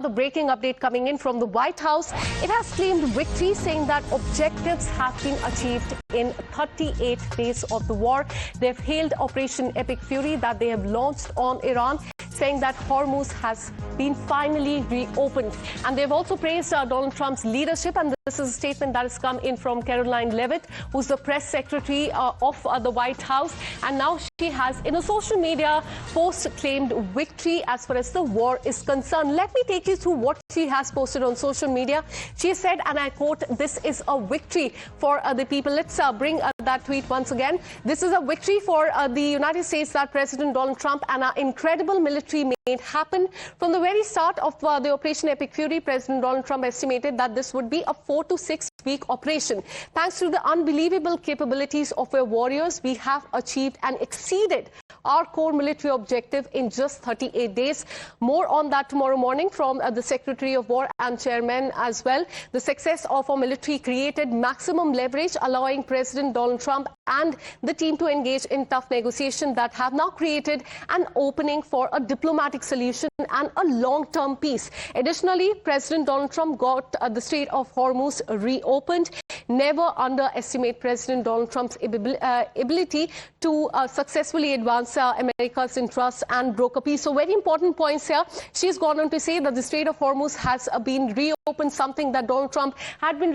The breaking update coming in from the White House. It has claimed victory, saying that objectives have been achieved in 38 days of the war. They've hailed Operation Epic Fury that they have launched on Iran, saying that Hormuz has been finally reopened. And they've also praised Donald Trump's leadership. And this is a statement that has come in from Karoline Leavitt, who's the press secretary of the White House. And now she has, in a social media post, claimed victory as far as the war is concerned. Let me take you through what she has posted on social media. She said, and I quote, "This is a victory for the people." Let's bring that tweet once again. "This is a victory for the United States that President Donald Trump and our incredible military made happen. From the very start of the Operation Epic Fury, President Donald Trump estimated that this would be a 4 to 6 week operation. Thanks to the unbelievable capabilities of our warriors, we have achieved and exceeded our core military objective in just 38 days. More on that tomorrow morning from the Secretary of War and Chairman as well. The success of our military created maximum leverage, allowing President Donald Trump and the team to engage in tough negotiations that have now created an opening for a diplomatic solution and a long-term peace. Additionally, President Donald Trump got the Strait of Hormuz reopened. Never underestimate President Donald Trump's ability to successfully advance America's interests and broker peace." So very important points here. She's gone on to say that the Strait of Hormuz has been reopened, something that Donald Trump had been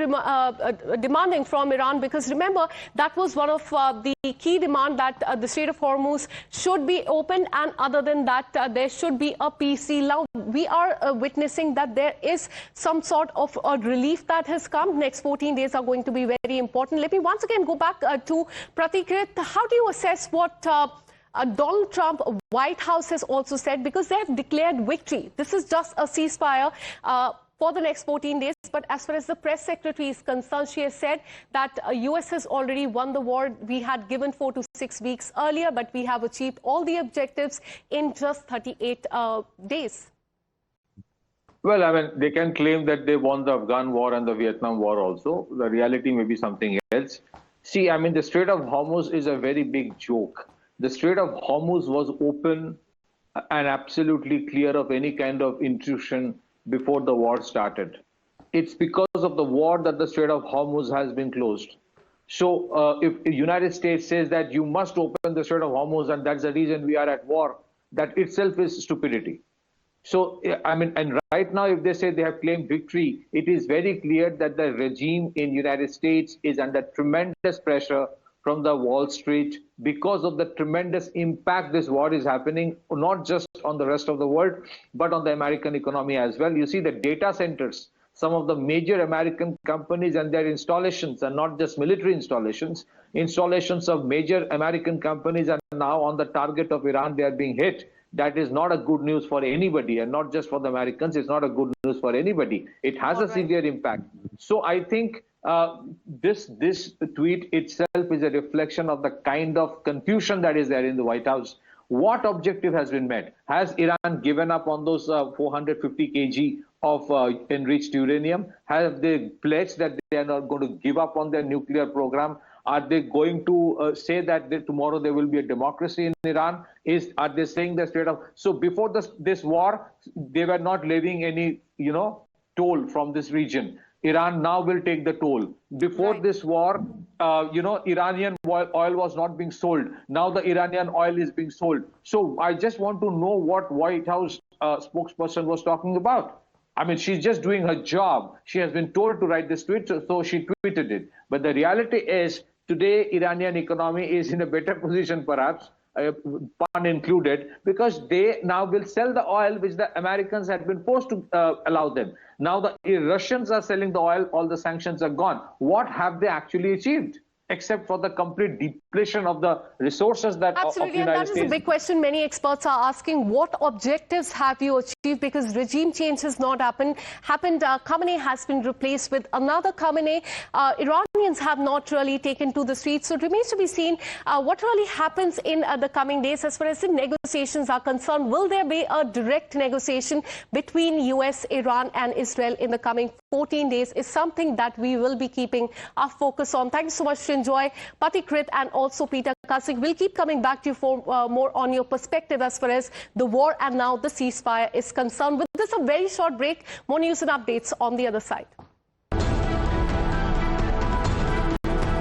demanding from Iran, because remember, that was one of the key demand, that the Strait of Hormuz should be opened, and other than that, there should be a peace deal. Now, we are witnessing that there is some sort of a relief that has come. Next 14 days are going to be very important. Let me once again go back to Pratikrit. How do you assess what Donald Trump, White House has also said, because they have declared victory? This is just a ceasefire for the next 14 days. But as far as the press secretary is concerned, she has said that US has already won the war. We had given 4 to 6 weeks earlier, but we have achieved all the objectives in just 38 days. Well, I mean, they can claim that they won the Afghan war and the Vietnam war also. The reality may be something else. See, I mean, the Strait of Hormuz is a very big joke. The Strait of Hormuz was open and absolutely clear of any kind of intrusion before the war started. It's because of the war that the Strait of Hormuz has been closed. So if the United States says that you must open the Strait of Hormuz and that's the reason we are at war, that itself is stupidity. So, I mean, and right now, if they say they have claimed victory, it is very clear that the regime in United States is under tremendous pressure from the Wall Street because of the tremendous impact this war is happening, not just on the rest of the world, but on the American economy as well. You see the data centers, some of the major American companies and their installations, and not just military installations, installations of major American companies are now on the target of Iran. They are being hit. That is not a good news for anybody, and not just for the Americans. It's not a good news for anybody. It has a severe impact. So I think this tweet itself is a reflection of the kind of confusion that is there in the White House. What objective has been met? Has Iran given up on those 450 kg of enriched uranium? Have they pledged that they are not going to give up on their nuclear program? Are they going to say that tomorrow there will be a democracy in Iran? Are they saying the Strait of... So before this war, they were not levying any, toll from this region. Iran now will take the toll. Before this war, Iranian oil was not being sold. Now the Iranian oil is being sold. So I just want to know what White House spokesperson was talking about. I mean, she's just doing her job. She has been told to write this tweet, so she tweeted it. But the reality is, today, Iranian economy is in a better position, perhaps, pun included, because they now will sell the oil which the Americans had been forced to allow them. Now the Russians are selling the oil, all the sanctions are gone. What have they actually achieved? Except for the complete depletion of the resources that Absolutely, of the United States. And that is a big question. Many experts are asking, what objectives have you achieved? Because regime change has not happened. Khamenei has been replaced with another Khamenei. Iranians have not really taken to the streets. So it remains to be seen what really happens in the coming days as far as the negotiations negotiations are concerned, will there be a direct negotiation between US, Iran and Israel in the coming 14 days is something that we will be keeping our focus on. Thank you so much, Srinjoy, Patikrit and also Peter Kasich. We'll keep coming back to you for more on your perspective as far as the war and now the ceasefire is concerned. With this, a very short break. More news and updates on the other side.